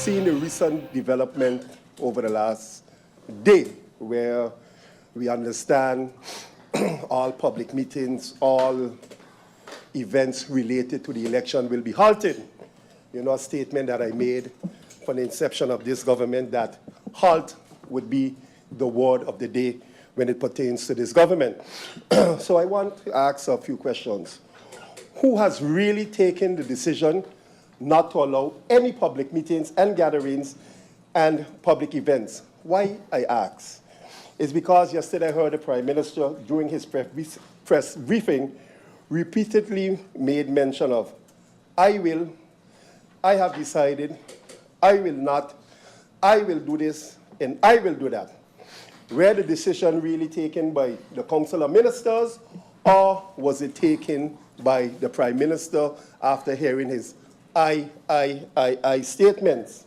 seen the recent development over the last day, where we understand all public meetings, all events related to the election will be halted. You know, a statement that I made from the inception of this government that halt would be the word of the day when it pertains to this government. So I want to ask a few questions. Who has really taken the decision not to allow any public meetings and gatherings and public events? Why, I ask, is because yesterday I heard the Prime Minister during his press briefing repeatedly made mention of, I have decided, I will not, I will do this, and I will do that. Were the decision really taken by the Council of Ministers, or was it taken by the Prime Minister after hearing his I statements?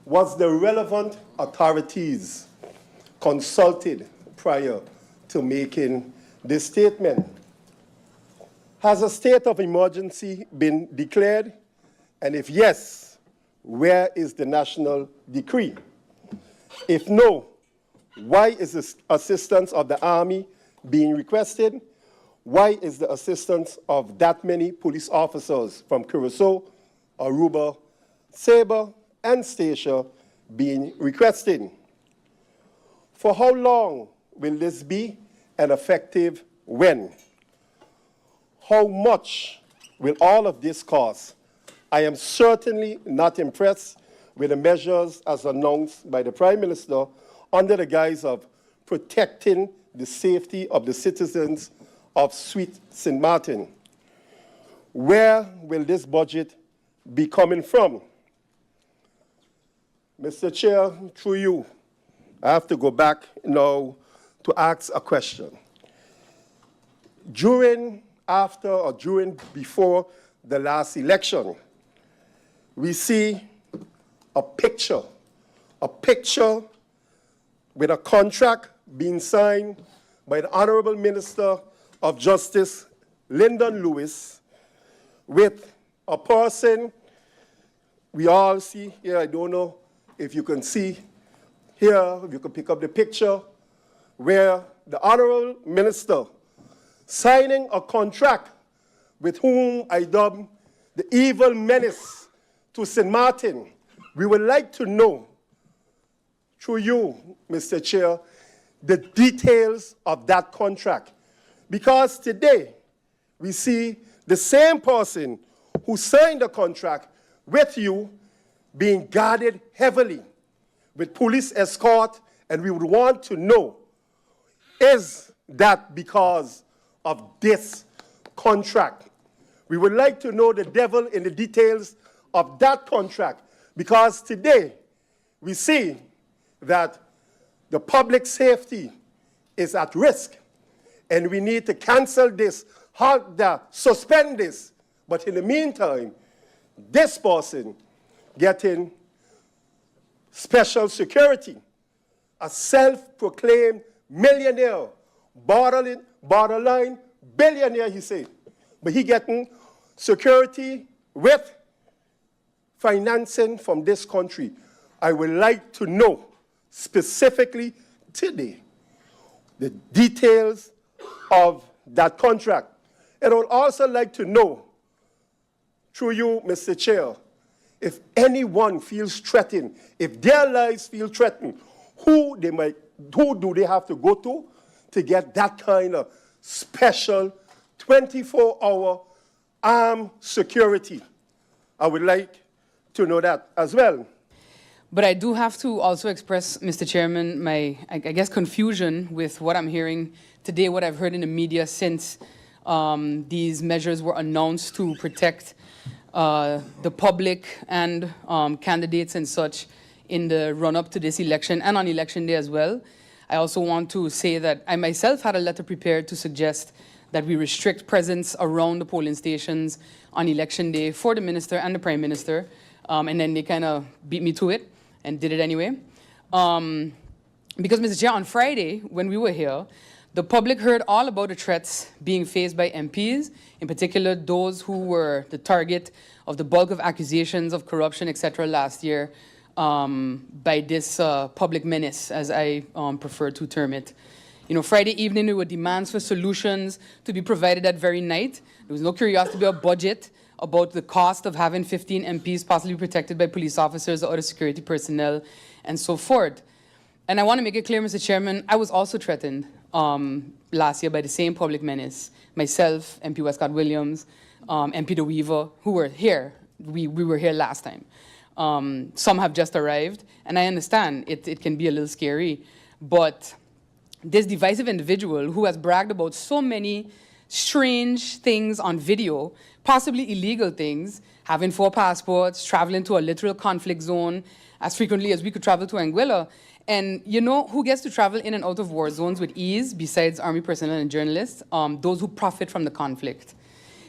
Was the relevant authorities consulted prior to making this statement? Has a state of emergency been declared? And if yes, where is the national decree? If no, why is the assistance of the Army being requested? Why is the assistance of that many police officers from Curacao, Aruba, Sabre, and Statia being requested? For how long will this be, and effective when? How much will all of this cost? I am certainly not impressed with the measures as announced by the Prime Minister under the guise of protecting the safety of the citizens of Sweet St. Martin. Where will this budget be coming from? Mr. Chair, through you, I have to go back now to ask a question. During, after, or during, before the last election, we see a picture with a contract being signed by the Honorable Minister of Justice, Lyndon Lewis, with a person we all see here. I don't know if you can see here, if you can pick up the picture, where the Honorable Minister signing a contract with whom I dub the evil menace to St. Martin. We would like to know, through you, Mr. Chair, the details of that contract. Because today, we see the same person who signed the contract with you being guarded heavily with police escort, and we would want to know, is that because of this contract? We would like to know the devil in the details of that contract, because today we see that the public safety is at risk, and we need to cancel this, halt that, suspend this. But in the meantime, this person getting special security, a self-proclaimed millionaire, borderline billionaire, he said, but he getting security with financing from this country. I would like to know specifically today the details of that contract. And I would also like to know, through you, Mr. Chair, if anyone feels threatened, if their lives feel threatened, who do they have to go to get that kind of special 24-hour armed security? I would like to know that as well. But I do have to also express, Mr. Chairman, my, I guess, confusion with what I'm hearing today, what I've heard in the media since these measures were announced to protect the public and candidates and such in the run-up to this election and on election day as well. I also want to say that I myself had a letter prepared to suggest that we restrict presence around the polling stations on election day for the minister and the prime minister, and then they kind of beat me to it and did it anyway. Because, Mr. Chair, on Friday, when we were here, The public heard all about the threats being faced by MPs, in particular those who were the target of the bulk of accusations of corruption, etc., last year by this public menace, as I prefer to term it. You know, Friday evening, there were demands for solutions to be provided that very night. There was no curiosity about budget, about the cost of having 15 MPs possibly protected by police officers or other security personnel, and so forth. And I want to make it clear, Mr. Chairman, I was also threatened last year by the same public menace. Myself, MP Westcott Williams, MP De Weaver, who were here. We were here last time. Some have just arrived, and I understand it can be a little scary, but this divisive individual who has bragged about so many strange things on video, possibly illegal things, having 4 passports, traveling to a literal conflict zone as frequently as we could travel to Anguilla. And you know who gets to travel in and out of war zones with ease besides Army personnel and journalists? Those who profit from the conflict.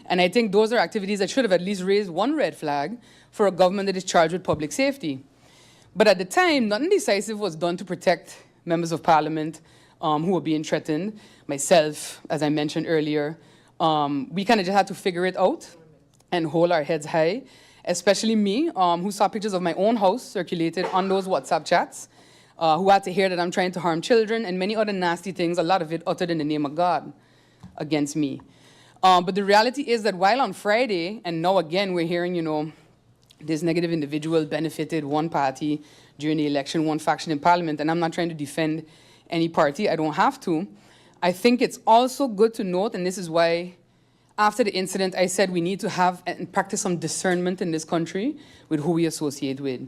And I think those are activities that should have at least raised one red flag for a government that is charged with public safety. But at the time, nothing decisive was done to protect members of parliament who were being threatened. Myself, as I mentioned earlier, we kind of just had to figure it out and hold our heads high, especially me, who saw pictures of my own house circulated on those WhatsApp chats, who had to hear that I'm trying to harm children and many other nasty things, a lot of it uttered in the name of God against me. But the reality is that while on Friday, and now again we're hearing, you know, this negative individual benefited one party during the election, one faction in parliament, and I'm not trying to defend any party, I don't have to. I think it's also good to note, and this is why after the incident I said we need to have and practice some discernment in this country with who we associate with.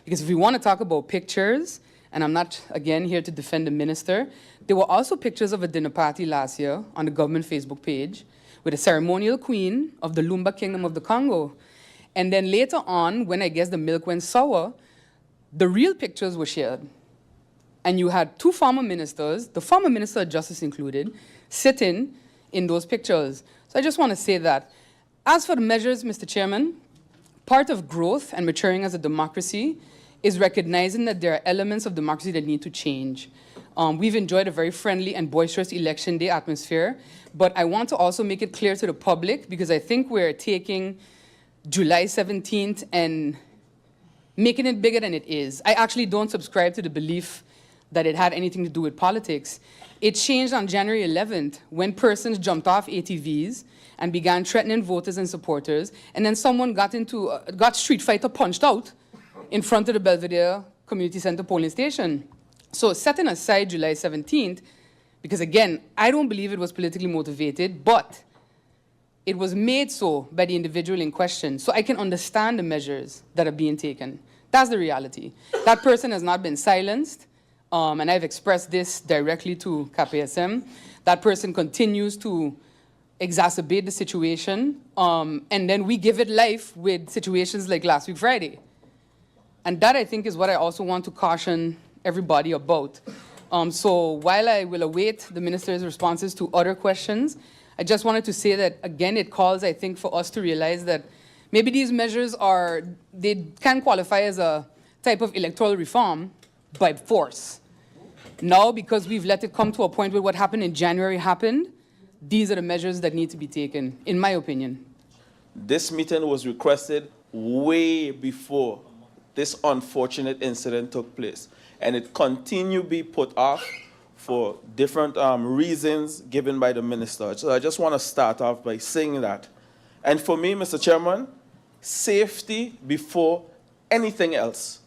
Because if we want to talk about pictures, and I'm not, again, here to defend the minister, there were also pictures of a dinner party last year on the government Facebook page with a ceremonial queen of the Lumba Kingdom of the Congo. And then later on, when I guess the milk went sour, the real pictures were shared. And you had 2 former ministers, the former Minister of Justice included, sitting in those pictures. So I just want to say that. As for the measures, Mr. Chairman, part of growth and maturing as a democracy is recognizing that there are elements of democracy that need to change. We've enjoyed a very friendly and boisterous election day atmosphere, but I want to also make it clear to the public, because I think we're taking July 17th and making it bigger than it is. I actually don't subscribe to the belief that it had anything to do with politics. It changed on January 11th when persons jumped off ATVs and began threatening voters and supporters, and then someone got Street Fighter punched out in front of the Belvedere Community Center polling station. So setting aside July 17th, because again, I don't believe it was politically motivated, but it was made so by the individual in question. So I can understand the measures that are being taken. That's the reality. That person has not been silenced, and I've expressed this directly to KPSM. That person continues to exacerbate the situation, and then we give it life with situations like last week Friday. And that, I think, is what I also want to caution everybody about. So while I will await the minister's responses to other questions, I just wanted to say that, again, it calls, I think, for us to realize that maybe these measures they can qualify as a type of electoral reform by force. Now, because we've let it come to a point where what happened in January happened, these are the measures that need to be taken, in my opinion. This meeting was requested way before this unfortunate incident took place, and it continued to be put off for different reasons given by the minister. So I just want to start off by saying that. And for me, Mr. Chairman, safety before anything else.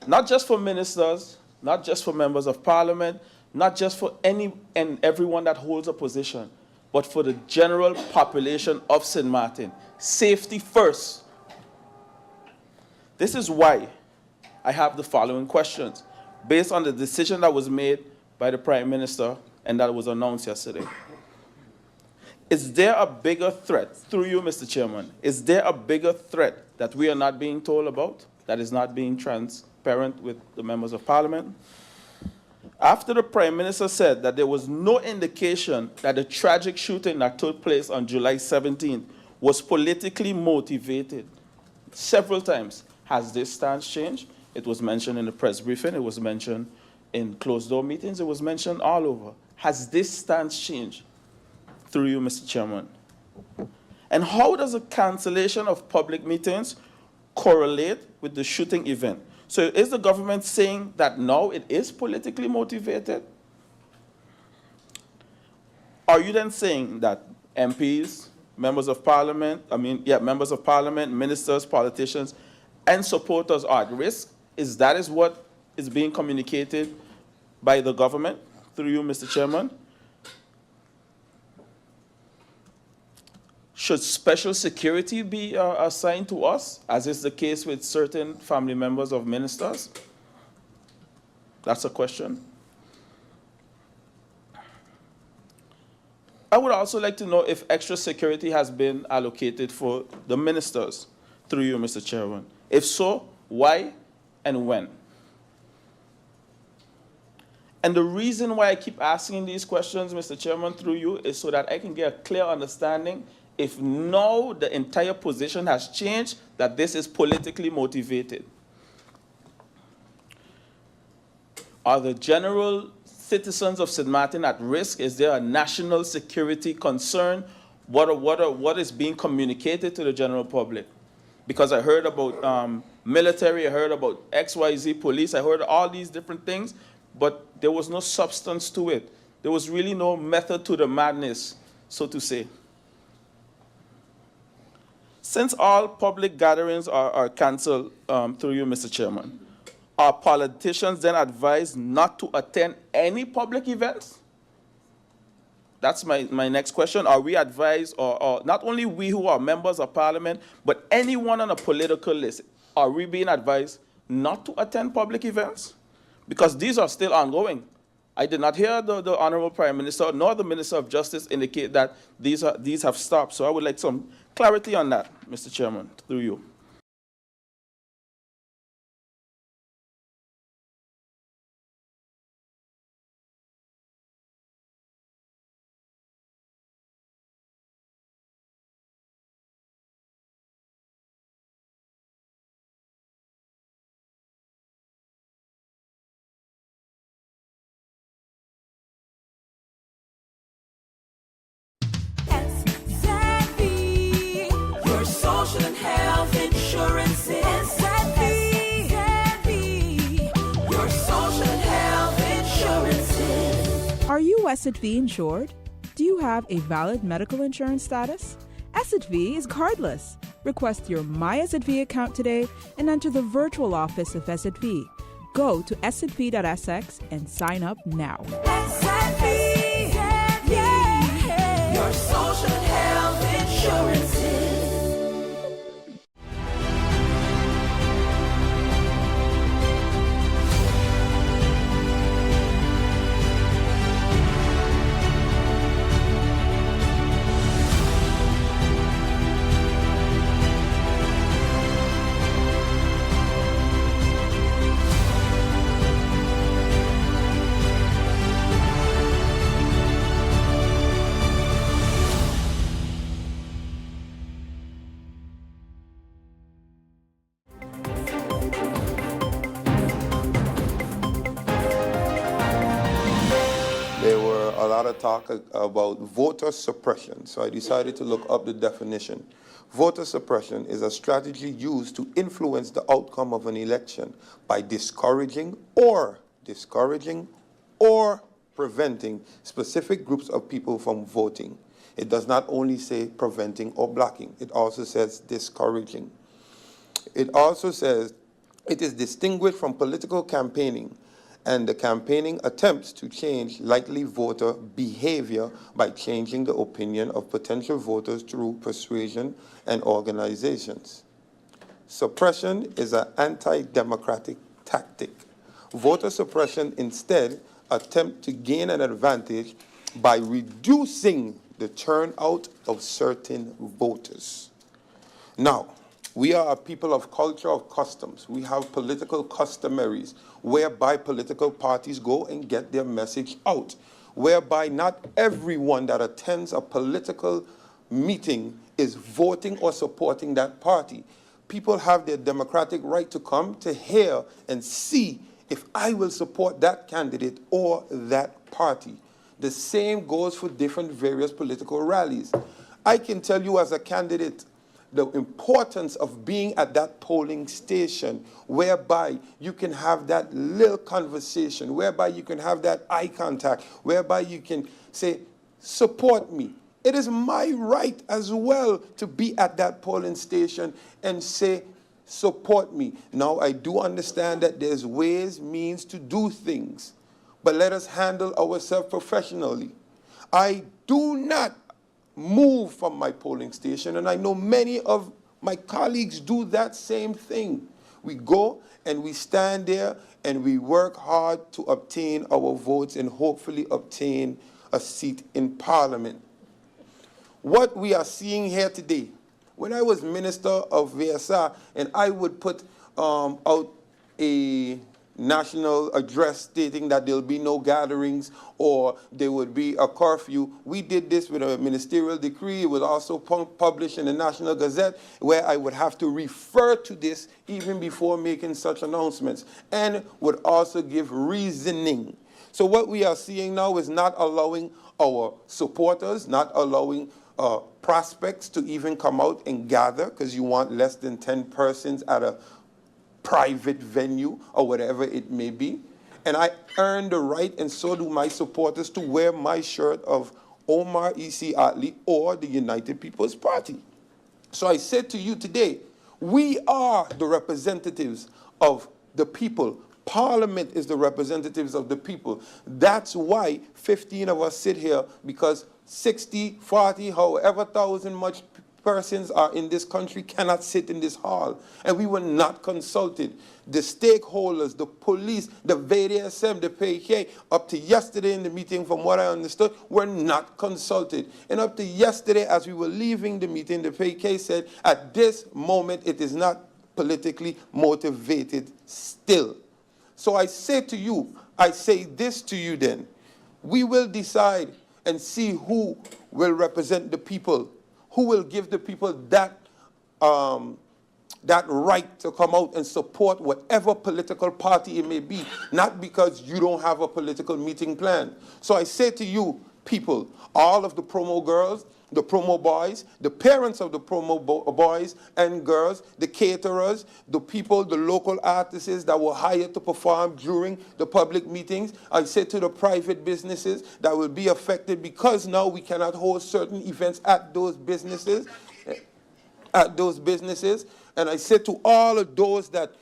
Not just for ministers, not just for members of parliament, not just for any and everyone that holds a position, but for the general population of St. Martin. Safety first. This is why I have the following questions, based on the decision that was made by the Prime Minister and that was announced yesterday. Is there a bigger threat, through you, Mr. Chairman, is there a bigger threat that we are not being told about, that is not being transparent with the members of Parliament? After the Prime Minister said that there was no indication that the tragic shooting that took place on July 17th was politically motivated, several times, has this stance changed? It was mentioned in the press briefing, it was mentioned in closed-door meetings, it was mentioned all over. has this stance changed? Through you, Mr. Chairman. And how does a cancellation of public meetings correlate with the shooting event? So is the government saying that now it is politically motivated? Are you then saying that MPs, members of parliament, members of parliament, ministers, politicians, and supporters are at risk? Is what is being communicated by the government through you, Mr. Chairman? Should special security be assigned to us, as is the case with certain family members of ministers? That's a question. I would also like to know if extra security has been allocated for the ministers through you, Mr. Chairman. If so, why and when? And the reason why I keep asking these questions, Mr. Chairman, through you, is so that I can get a clear understanding if now the entire position has changed, that this is politically motivated. Are the general citizens of St. Martin at risk? Is there a national security concern? What is being communicated to the general public? Because I heard about military, I heard about XYZ police, I heard all these different things, but there was no substance to it. There was really no method to the madness, so to say. Since all public gatherings are canceled through you, Mr. Chairman, are politicians then advised not to attend any public events? That's my next question. Are we advised, or not only we who are members of parliament, but anyone on a political list, are we being advised not to attend public events? Because these are still ongoing. I did not hear the Honorable Prime Minister nor the Minister of Justice indicate that these have stopped. So I would like some clarity on that, Mr. Chairman, through you. Are you SXM insured? Do you have a valid medical insurance status? SXM is cardless. Request your My SXM account today and enter the virtual office of SXM. Go to sxv.sx and sign up now. SXM, yeah. Your social health insurances. Talk about voter suppression, so I decided to look up the definition. Voter suppression is a strategy used to influence the outcome of an election by discouraging or preventing specific groups of people from voting. It does not only say preventing or blocking, it also says discouraging. It also says it is distinguished from political campaigning and the campaigning attempts to change likely voter behavior by changing the opinion of potential voters through persuasion and organizations. Suppression is an anti-democratic tactic. Voter suppression instead attempts to gain an advantage by reducing the turnout of certain voters. Now, we are a people of culture, of customs. We have political customaries whereby political parties go and get their message out, whereby not everyone that attends a political meeting is voting or supporting that party. People have their democratic right to come to hear and see if I will support that candidate or that party. The same goes for different various political rallies. I can tell you as a candidate the importance of being at that polling station whereby you can have that little conversation, whereby you can have that eye contact, whereby you can say, support me. It is my right as well to be at that polling station and say, support me. Now, I do understand that there's ways, means to do things, but let us handle ourselves professionally. I do not move from my polling station, and I know many of my colleagues do that same thing. We go and we stand there and we work hard to obtain our votes and hopefully obtain a seat in Parliament. What we are seeing here today, when I was Minister of VSR and I would put out a national address stating that there'll be no gatherings or there would be a curfew. We did this with a ministerial decree. It was also published in the National Gazette, where I would have to refer to this even before making such announcements, and would also give reasoning. So what we are seeing now is not allowing our supporters, not allowing prospects to even come out and gather, because you want less than 10 persons at a private venue or whatever it may be. And I earn the right, and so do my supporters, to wear my shirt of Omar E.C. Atley or the United People's Party. So I said to you today, we are the representatives of the people. Parliament is the representatives of the people. That's why 15 of us sit here, because 60, 40, however thousand much persons are in this country cannot sit in this hall. And we were not consulted. The stakeholders, the police, the VDSM, the PK, up to yesterday in the meeting, from what I understood, were not consulted. And up to yesterday, as we were leaving the meeting, the PK said, at this moment, it is not politically motivated still. So I say to you, I say this to you then, we will decide and see who will represent the people, who will give the people that right to come out and support whatever political party it may be, not because you don't have a political meeting plan. So I say to you, people, all of the promo girls, the promo boys, the parents of the promo boys and girls, the caterers, the people, the local artists that were hired to perform during the public meetings. I say to the private businesses that will be affected because now we cannot hold certain events at those businesses. And I say to all of those that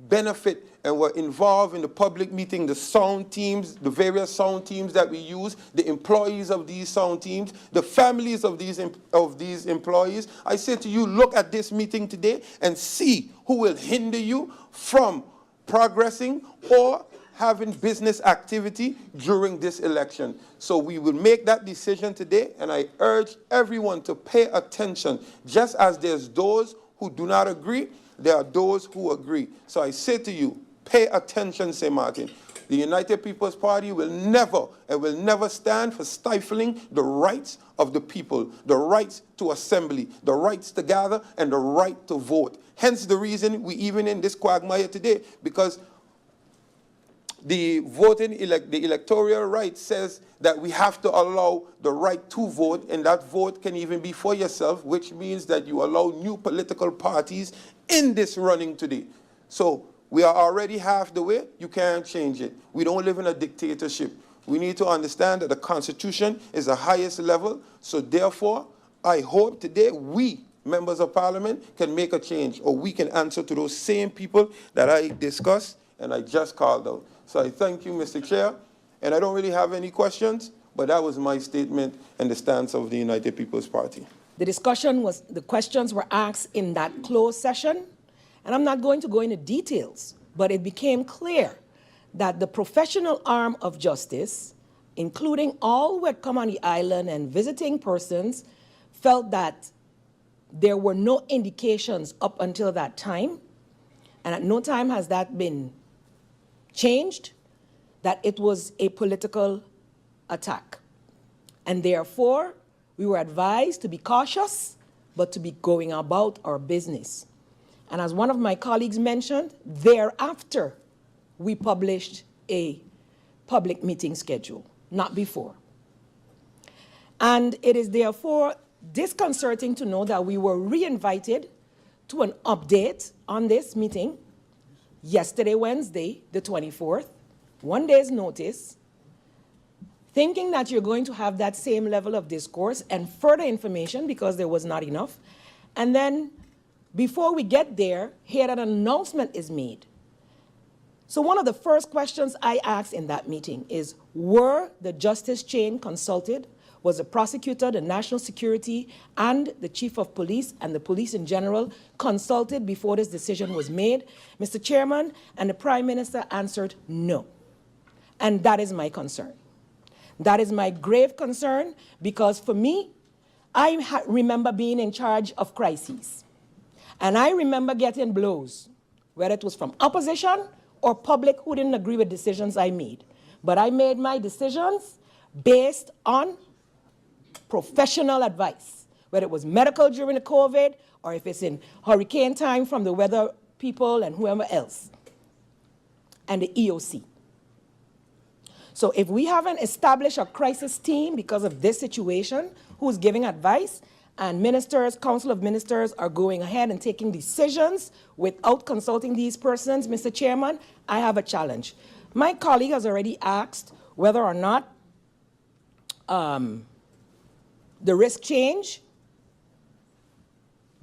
benefit and were involved in the public meeting, the sound teams, the various sound teams that we use, the employees of these sound teams, the families of these employees. I say to you, look at this meeting today and see who will hinder you from progressing or having business activity during this election. So we will make that decision today, and I urge everyone to pay attention. Just as there's those who do not agree, there are those who agree. So I say to you, pay attention, St. Martin. The United People's Party will never stand for stifling the rights of the people, the rights to assembly, the rights to gather, and the right to vote. Hence the reason we even in this quagmire today, because the electoral right says that we have to allow the right to vote, and that vote can even be for yourself, which means that you allow new political parties in this running today. So we are already half the way. You can't change it. We don't live in a dictatorship. We need to understand that the Constitution is the highest level. So therefore, I hope today we, members of Parliament, can make a change, or we can answer to those same people that I discussed and I just called out. So I thank you, Mr. Chair. And I don't really have any questions, but that was my statement and the stance of the United People's Party. The questions were asked in that closed session, and I'm not going to go into details, but it became clear that the professional arm of justice, including all who had come on the island and visiting persons, felt that there were no indications up until that time, and at no time has that been changed, that it was a political attack. And therefore, we were advised to be cautious, but to be going about our business. And as one of my colleagues mentioned, thereafter, we published a public meeting schedule, not before. And it is therefore disconcerting to know that we were re-invited to an update on this meeting yesterday, Wednesday, the 24th, 1 day's notice, thinking that you're going to have that same level of discourse and further information because there was not enough. And then before we get there, here an announcement is made. So one of the first questions I asked in that meeting is, were the justice chain consulted? Was the prosecutor, the national security, and the chief of police and the police in general consulted before this decision was made? Mr. Chairman, and the Prime Minister answered no. And that is my concern. That is my grave concern, because for me, I remember being in charge of crises. And I remember getting blows, whether it was from opposition or public who didn't agree with decisions I made. But I made my decisions based on professional advice, whether it was medical during the COVID or if it's in hurricane time from the weather people and whoever else, and the EOC. So if we haven't established a crisis team because of this situation, who's giving advice, and ministers, council of ministers are going ahead and taking decisions without consulting these persons, Mr. Chairman, I have a challenge. My colleague has already asked whether or not the risk change,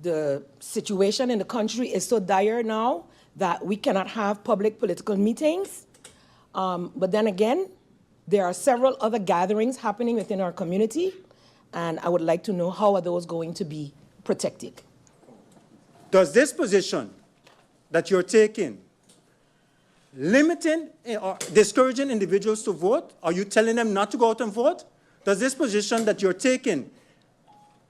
the situation in the country is so dire now that we cannot have public political meetings. But then again, there are several other gatherings happening within our community, and I would like to know how are those going to be protected. Does this position that you're taking limiting or discouraging individuals to vote? Are you telling them not to go out and vote? Does this position that you're taking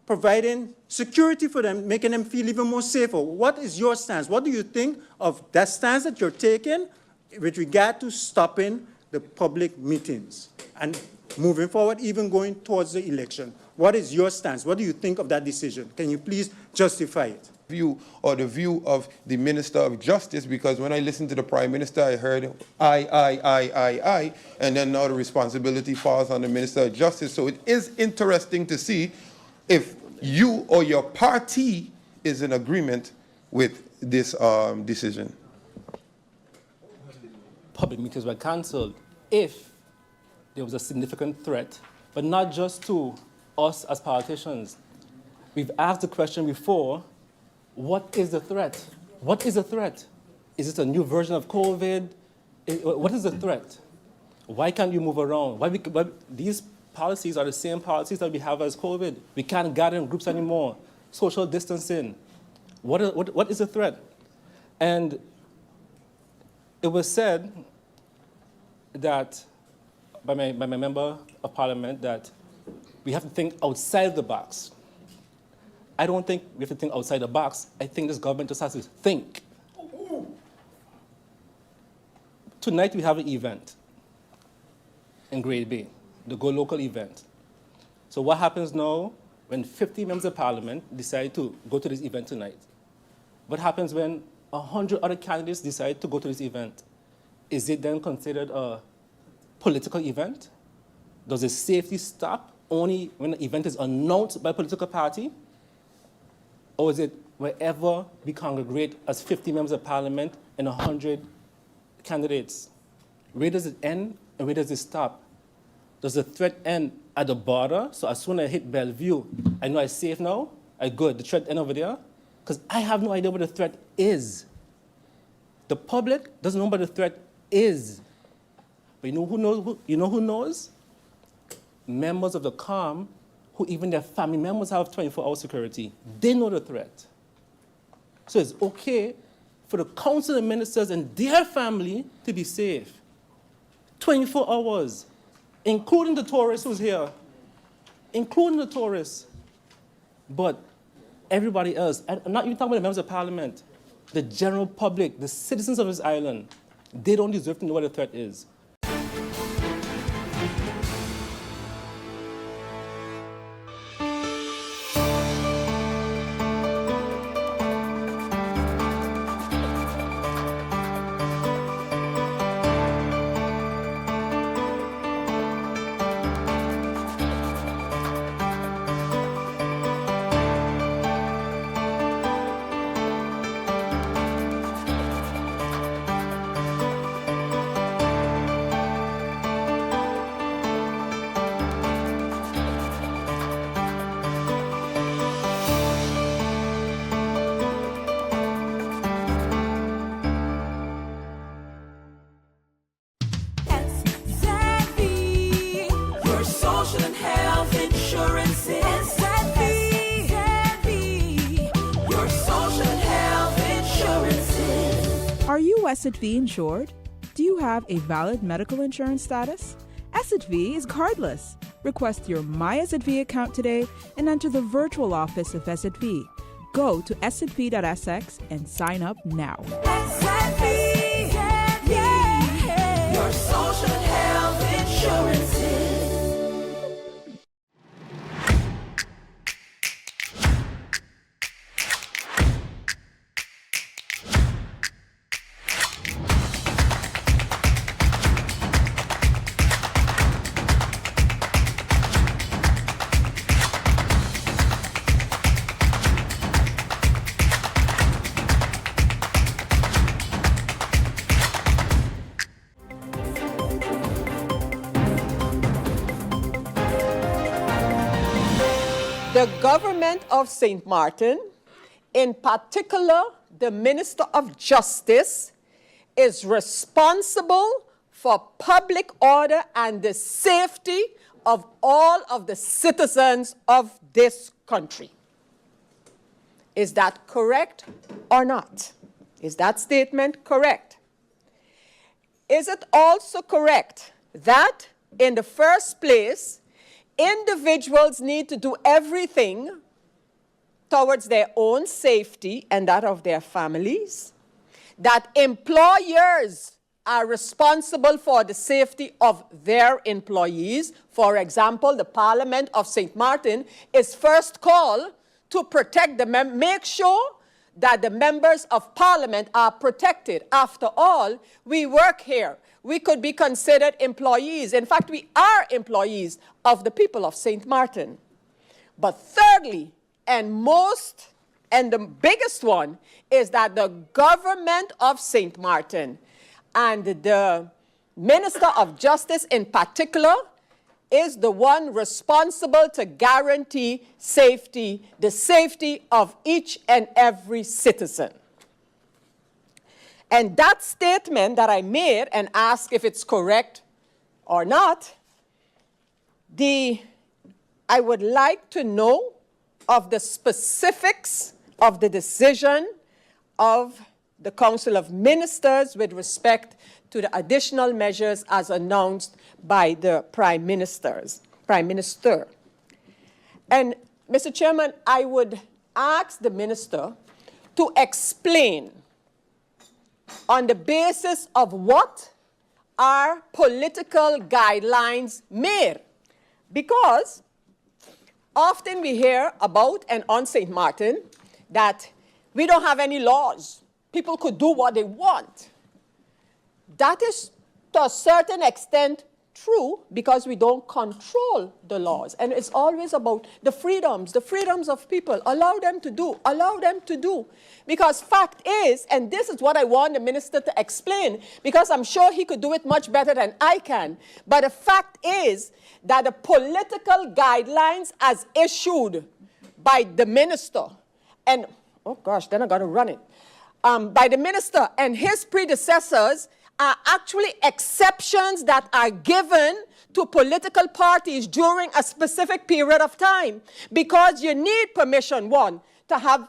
providing security for them, making them feel even more safer? What is your stance? What do you think of that stance that you're taking with regard to stopping the public meetings and moving forward, even going towards the election? What is your stance? What do you think of that decision? Can you please justify it? View or the view of the Minister of Justice, because when I listened to the Prime Minister, I heard I, and then now the responsibility falls on the Minister of Justice. So it is interesting to see if you or your party is in agreement with this decision. Public meetings were cancelled if there was a significant threat, but not just to us as politicians. We've asked the question before, what is the threat? What is the threat? Is it a new version of COVID? What is the threat? Why can't you move around? Why these policies are the same policies that we have as COVID. We can't gather in groups anymore. Social distancing. What is the threat? And it was said that by my member of parliament that we have to think outside the box. I don't think we have to think outside the box. I think this government just has to think. Tonight we have an event in Grade Bay, the Go Local event. So what happens now when 50 members of parliament decide to go to this event tonight? What happens when 100 other candidates decide to go to this event? Is it then considered a political event? Does the safety stop only when the event is announced by a political party? Or is it wherever we congregate as 50 members of parliament and 100 candidates? Where does it end and where does it stop? Does the threat end at the border? So as soon as I hit Bellevue, I know I'm safe now? I'm good. The threat end over there? Because I have no idea what the threat is. The public doesn't know what the threat is. But you know who knows? You know who knows? Members of the COM, who even their family members have 24-hour security. They know the threat. So it's okay for the council of ministers and their family to be safe. 24 hours, including the tourists who's here, including the tourists. But everybody else, and I'm not even talking about the members of parliament, the general public, the citizens of this island, they don't deserve to know what the threat is. Are you SXV insured? Do you have a valid medical insurance status? SXV is cardless. Request your My SXV account today and enter the virtual office of SXV. Go to sxv.sx and sign up now. SXV, yeah, your social health insurances. The government of St. Martin, in particular the Minister of Justice, is responsible for public order and the safety of all of the citizens of this country. Is that correct or not? Is that statement correct? Is it also correct that, in the first place, individuals need to do everything towards their own safety and that of their families, that employers are responsible for the safety of their employees? For example, the Parliament of St. Martin is first called to protect make sure that the members of Parliament are protected. After all, we work here. We could be considered employees. In fact, we are employees of the people of St. Martin. But thirdly, and the biggest one, is that the government of St. Martin and the Minister of Justice in particular is the one responsible to guarantee safety, the safety of each and every citizen. And that statement that I made and asked if it's correct or not, I would like to know of the specifics of the decision of the Council of Ministers with respect to the additional measures as announced by the Prime Minister. And, Mr. Chairman, I would ask the Minister to explain on the basis of what are political guidelines made. Because often we hear about, and on St. Martin, that we don't have any laws. People could do what they want. That is, to a certain extent, true, because we don't control the laws. And it's always about the freedoms of people. Allow them to do. Because fact is, and this is what I want the minister to explain, because I'm sure he could do it much better than I can. But the fact is that the political guidelines as issued by the minister, and, oh gosh, then I got to run it, by the minister and his predecessors are actually exceptions that are given to political parties during a specific period of time, because you need permission, one, to have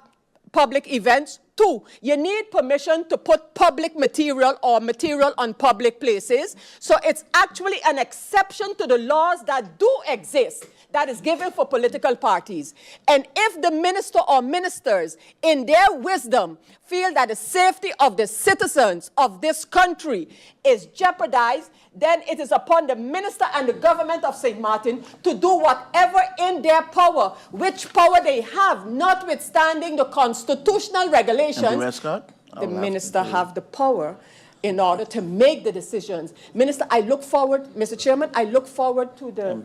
public events. Two, you need permission to put public material or material on public places. So it's actually an exception to the laws that do exist that is given for political parties. And if the minister or ministers, in their wisdom, feel that the safety of the citizens of this country is jeopardized, then it is upon the minister and the government of St. Martin to do whatever in their power, which power they have, notwithstanding the constitutional regulations. The minister have the power in order to make the decisions. Minister, I look forward, Mr. Chairman, I look forward to the,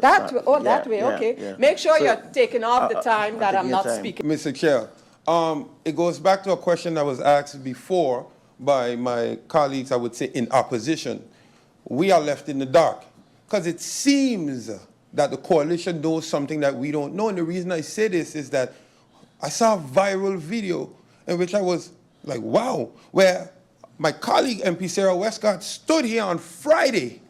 that way, okay. Yeah. Make sure you're taking off the time that I'm not speaking. Mr. Chair, it goes back to a question that was asked before by my colleagues, I would say, in opposition. We are left in the dark because it seems that the coalition knows something that we don't know. And the reason I say this is that I saw a viral video in which I was like, wow, where my colleague MP Sarah Westcott stood here on Friday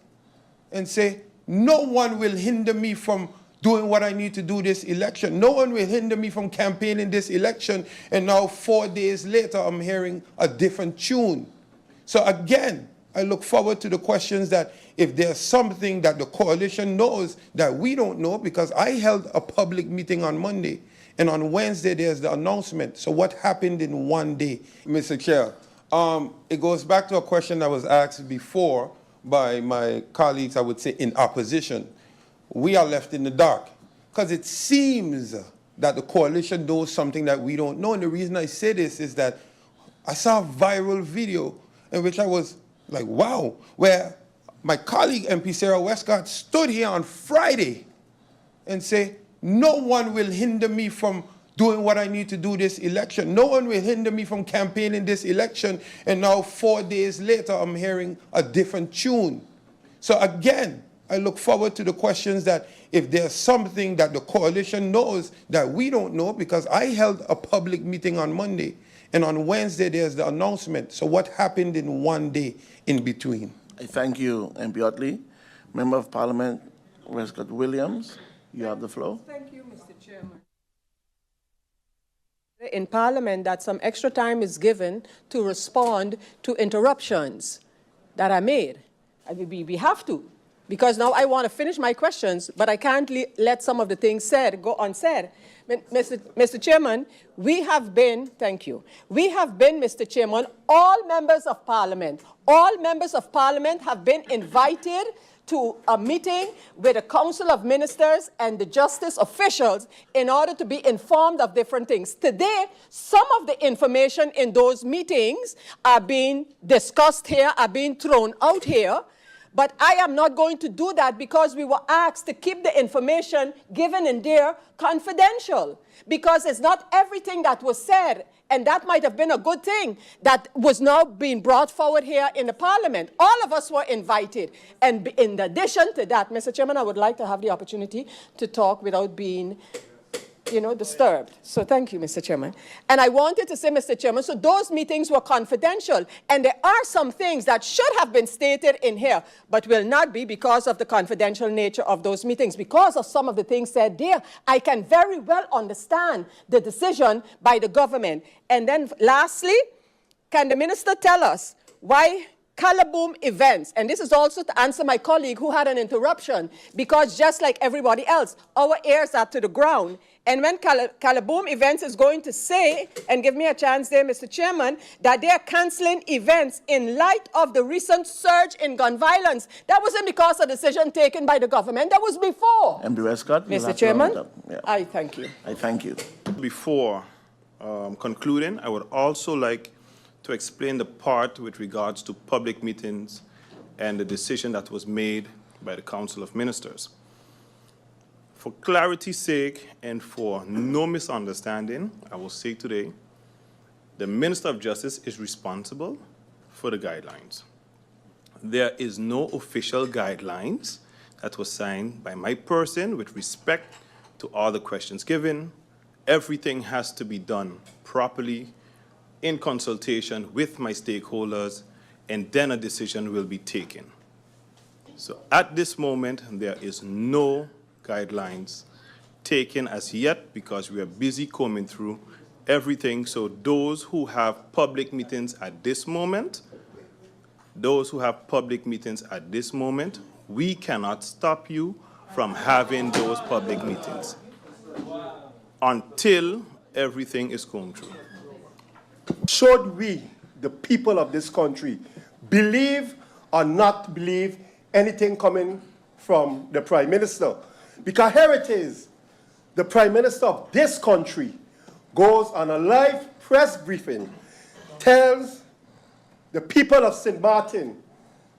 and say, no one will hinder me from doing what I need to do this election. No one will hinder me from campaigning this election, and now 4 days later, I'm hearing a different tune. So again, I look forward to the questions that if there's something that the coalition knows that we don't know, because I held a public meeting on Monday, and on Wednesday there's the announcement. So what happened in one day? Mr. Chair, it goes back to a question that was asked before by my colleagues, I would say, in opposition. We are left in the dark because it seems that the coalition knows something that we don't know. And the reason I say this is that I saw a viral video in which I was like, wow, where my colleague MP Sarah Westcott stood here on Friday and say, no one will hinder me from doing what I need to do this election. No one will hinder me from campaigning this election. And now 4 days later, I'm hearing a different tune. So again, I look forward to the questions that if there's something that the coalition knows that we don't know, because I held a public meeting on Monday, and on Wednesday there's the announcement. So what happened in one day in between? I thank you, MP Otley. Member of Parliament, Westcott Williams, you have the floor. Thank you, Mr. Chairman. In Parliament, that some extra time is given to respond to interruptions that are made. We have to, because now I want to finish my questions, but I can't let some of the things said go unsaid. Mr. Chairman, we have been, thank you, we have been, Mr. Chairman, all members of Parliament have been invited to a meeting with the Council of Ministers and the justice officials in order to be informed of different things. Today, some of the information in those meetings are being discussed here, are being thrown out here, but I am not going to do that because we were asked to keep the information given in there confidential, because it's not everything that was said, and that might have been a good thing, that was now being brought forward here in the Parliament. All of us were invited. And in addition to that, Mr. Chairman, I would like to have the opportunity to talk without being, disturbed. So thank you, Mr. Chairman. And I wanted to say, Mr. Chairman, so those meetings were confidential, and there are some things that should have been stated in here, but will not be because of the confidential nature of those meetings. Because of some of the things said there, I can very well understand the decision by the government. And then lastly, can the minister tell us why Calaboom events, and this is also to answer my colleague who had an interruption, because just like everybody else, our ears are to the ground. And when Calaboom events is going to say, and give me a chance there, Mr. Chairman, that they are cancelling events in light of the recent surge in gun violence, that wasn't because of a decision taken by the government, that was before. MP Westcott, Mr. Chairman, yeah. I thank you. I thank you. Before concluding, I would also like to explain the part with regards to public meetings and the decision that was made by the Council of Ministers. For clarity's sake and for no misunderstanding, I will say today, the Minister of Justice is responsible for the guidelines. There is no official guidelines that was signed by my person with respect to all the questions given. Everything has to be done properly in consultation with my stakeholders, and then a decision will be taken. So at this moment, there is no guidelines taken as yet because we are busy combing through everything. So those who have public meetings at this moment, we cannot stop you from having those public meetings until everything is combed through. Should we, the people of this country, believe or not believe anything coming from the Prime Minister? Because here it is, the Prime Minister of this country goes on a live press briefing, tells the people of St. Martin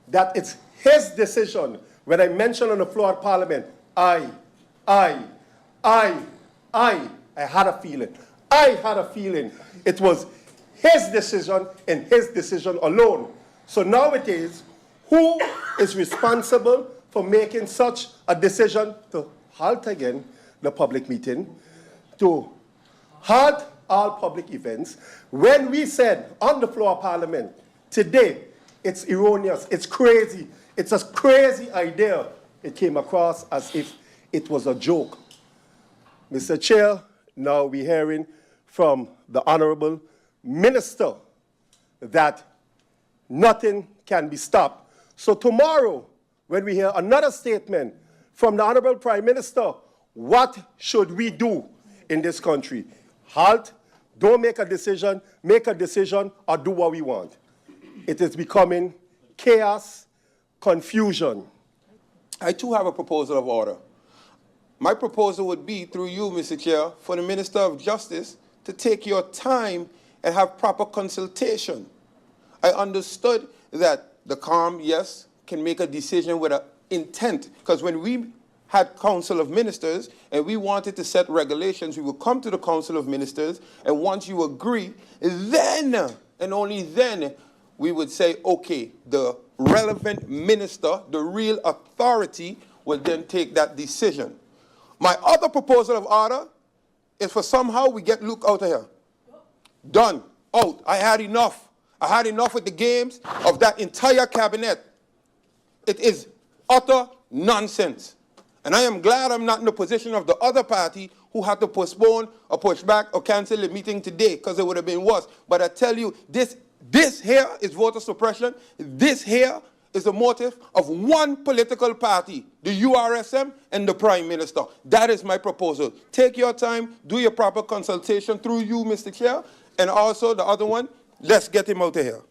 that it's his decision. When I mentioned on the floor of Parliament, I had a feeling. It was his decision and his decision alone. So now it is, who is responsible for making such a decision to halt again the public meeting, to halt all public events, when we said on the floor of Parliament today, it's erroneous, it's crazy, it's a crazy idea. It came across as if it was a joke. Mr. Chair, now we're hearing from the Honorable Minister that nothing can be stopped. So tomorrow, when we hear another statement from the Honorable Prime Minister, what should we do in this country? Halt, don't make a decision, or do what we want. It is becoming chaos, confusion. I too have a proposal of order. My proposal would be, through you, Mr. Chair, for the Minister of Justice to take your time and have proper consultation. I understood that the CARM, yes, can make a decision with an intent, because when we had Council of Ministers and we wanted to set regulations, we would come to the Council of Ministers, and once you agree, then, and only then, we would say, okay, the relevant minister, the real authority, will then take that decision. My other proposal of order is for somehow we get Luke out of here. Done. Out. I had enough. I had enough with the games of that entire cabinet. It is utter nonsense. And I am glad I'm not in the position of the other party who had to postpone or push back or cancel the meeting today, because it would have been worse. But I tell you, this here is voter suppression. This here is the motive of one political party, the URSM and the Prime Minister. That is my proposal. Take your time, do your proper consultation through you, Mr. Chair, and also the other one, let's get him out of here.